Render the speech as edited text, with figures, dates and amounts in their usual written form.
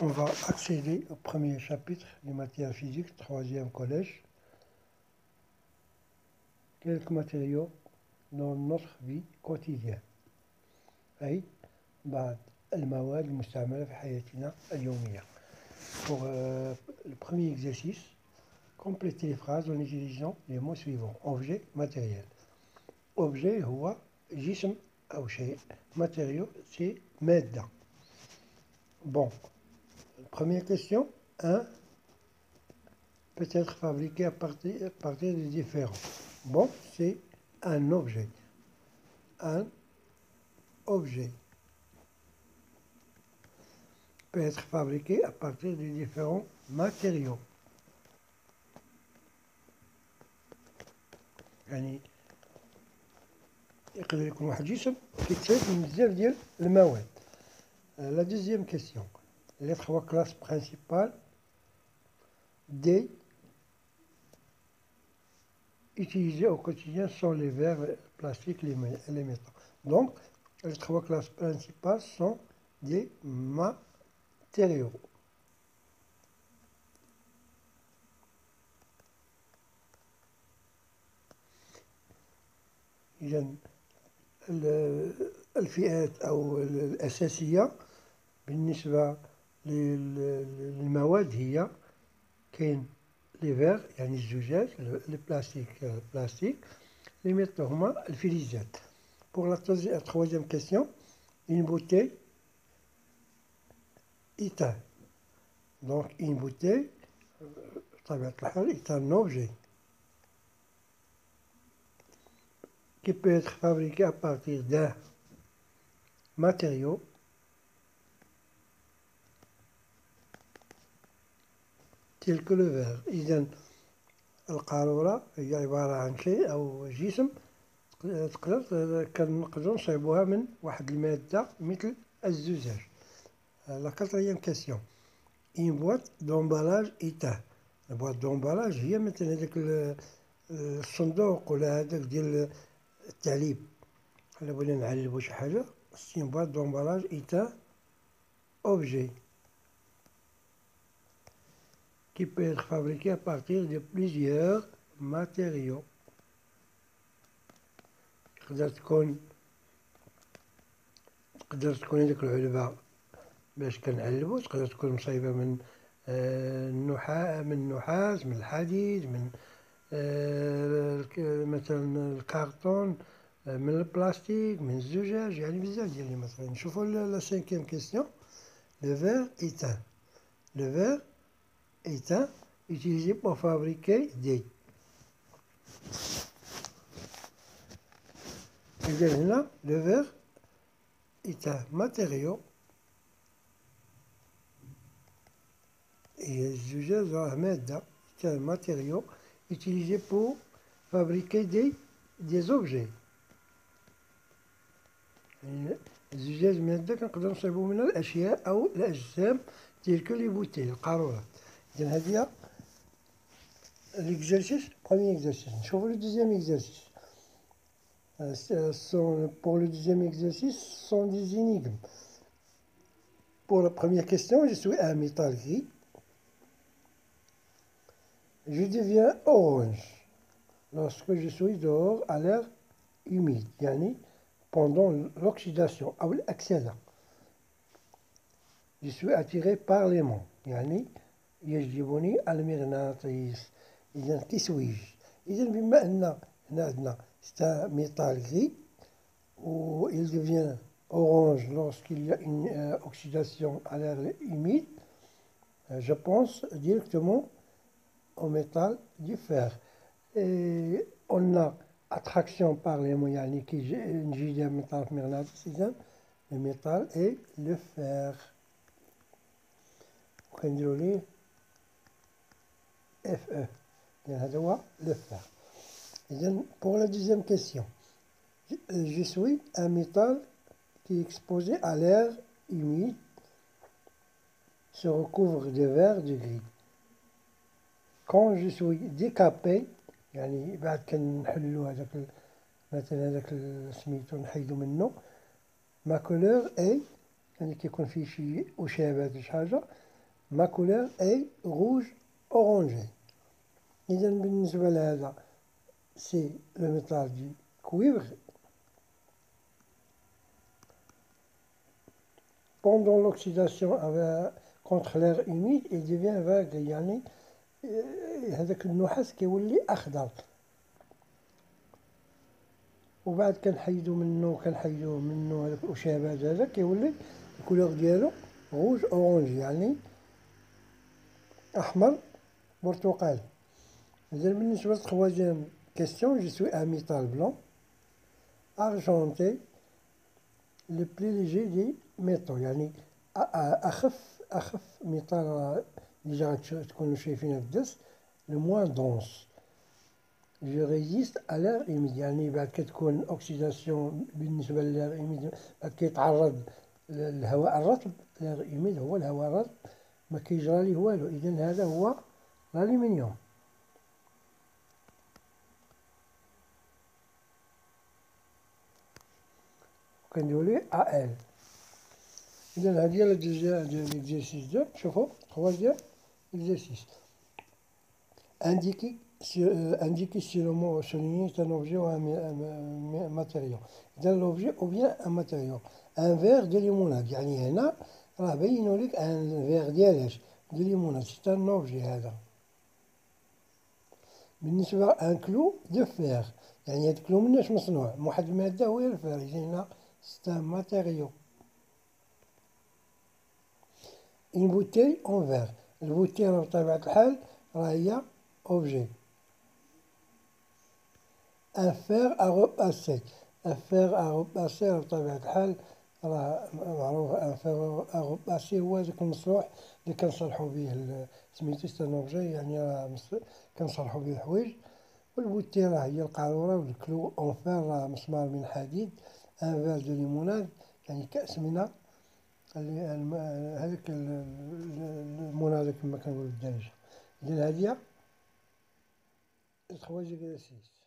On va accéder au premier chapitre des matières physiques, troisième collège. Quelques matériaux dans notre vie quotidienne. أي بعض المواد المستعملة في حياتنا اليومية. Pour le premier exercice, complétez les phrases en utilisant les mots suivants. Objet, matériel. Objet هو جسم أو شيء. Matériau, c'est مادة. Bon, première question. Un peut être fabriqué à partir de différents. Bon, c'est un objet. Un objet peut être fabriqué à partir de différents matériaux. يعني يقدر يكون واحد جسم كيتساوي من بزاف ديال المواد. La deuxième question. Les trois classes principales des utilisées au quotidien sont les verres, le plastique et les métaux. Donc, les trois classes principales sont des matériaux. إذا الفئات أو الأساسية بالنسبة للمواد هي كاين لي فيغ يعني الزجاج لي بلاستيك لي ميتو هما الفلزات. Pour la troisième question, une bouteille est un. Donc une bouteille بطبيعة الحال est un objet qui peut être fabriqué à partir d'un matériau tel que le verre. إذا القارورة هي عبارة عن شيء أو جسم كنقدروا نصايبوها من واحد المادة مثل الزجاج. La quatrième question. Une boîte d'emballage est un. La boîte d'emballage هي مثل هذاك الصندوق ولا هذاك ديال التعليب. إلا بغينا نعلبو شي حاجة. Une boîte d'emballage est un objet qui peut être fabriqué à partir de plusieurs matériaux. تقدر تكون هذيك العلبة باش كنعلبو تقدر تكون مصايبة من النحاس من الحديد من مثلا الكرتون من البلاستيك من الزجاج يعني بزاف ديال لي مثلا. نشوفوا لا cinquième question. Le verre est un. Le verre est un utilisé pour fabriquer des. إذا هنا le verre est un matériau et الزجاج راه مادة. C'est un matériau utilisé pour fabriquer des objets. يعني الزجاج مادة كنقدروا نصايبوا منها الأشياء أو الأجسام تلك لي بوتيل القارورة. إذا هذه هي l'exercice, premier exercice. نشوفوا le deuxième exercice. Pour le deuxième exercice, ce sont des énigmes. Pour la première question, je suis un métal gris. Je deviens orange lorsque je suis dehors à l'air humide, يعني pendant l'oxydation أو الأكسدة. Je suis attiré par l'aimant, يعني يجذبني المغناطيس. إذا تسويج. إذا بما أن هنا عندنا c'est un métal gris où il devient orange lorsqu'il y a une oxydation à l'air humide, je pense directement au métal du fer. Et on a attraction par les moyens يعني كيجي من طرف مغناطيس. إذا le métal et le fer. وكنديرو ليه FE. هذا هو le fer. Pour la deuxième question, je suis un métal qui est exposé à l'air humide, se recouvre de vert, de gris. Quand je suis décapé, يعني بعد كنحلو هذاك مثلا هذاك سميتو نحيدو منه، ما كولور اي يعني كيكون فيه شي أشابة شي حاجة ما كولور اي روج اورانجي. إذا بالنسبة لهذا سي لو ميتال دي كويفر. Pendant l'oxydation contre l'air humide il devient vert يعني هذاك النحاس كيولي أخضر. وبعد كنحيدو منه هذاك الأشابات هذا كيولي الكولور ديالو روج أورانجي يعني أحمر برتقالي. إذا بالنسبة للتخوازيام كيستيون جو سوي ان ميتال بلون أرجونتي لو بلي ليجي دي ميتو يعني أخف ميتال ديجا تكونو شايفينها في الدرس لو موان دونس. جو ريزيست à l'air humide يعني بعد كتكون أوكسيداسيون بالنسبة للأير humide بعد كيتعرض للهواء الرطب. الأير humide هو الهواء الرطب ما كيجرى ليه والو. إذا هذا هو الألمنيوم. كنديرو ليه AL. إذا هادي هي l'exercice 2. شوفو troisième exercice. Indiquer si le mot souligné est un objet ou un matériau. إذا l'objet ou bien un matériau. Un verre de limonade يعني هنا راه بينولك ان فيغ ديال دو ليموناد سي ان اوبجي هذا. بالنسبة ان كلو دو فيغ يعني هاد الكلو مناش مصنوع من واحد المادة هو الفيغ. إذا هنا سي ان ماتيريو. اون بوتيل اون فيغ. البوتيل بطبيعة الحال راه هي اوبجي. ان فيغ ا repasser. ان فيغ ا repasser بطبيعة الحال راه معروف. ان فيغ ا repasser هو داك المصلوح اللي كنصلحو به سميتو سي ان اوبجي يعني راه كنصلحو به الحوايج. والبوتي راه هي القارورة. والكلو اون فيغ راه مسمار من حديد. ان فيغ دو ليموناد يعني كأس من هذاك المناضة كما كنقولو بالدارجة. إذا هادي هي 3 exercices.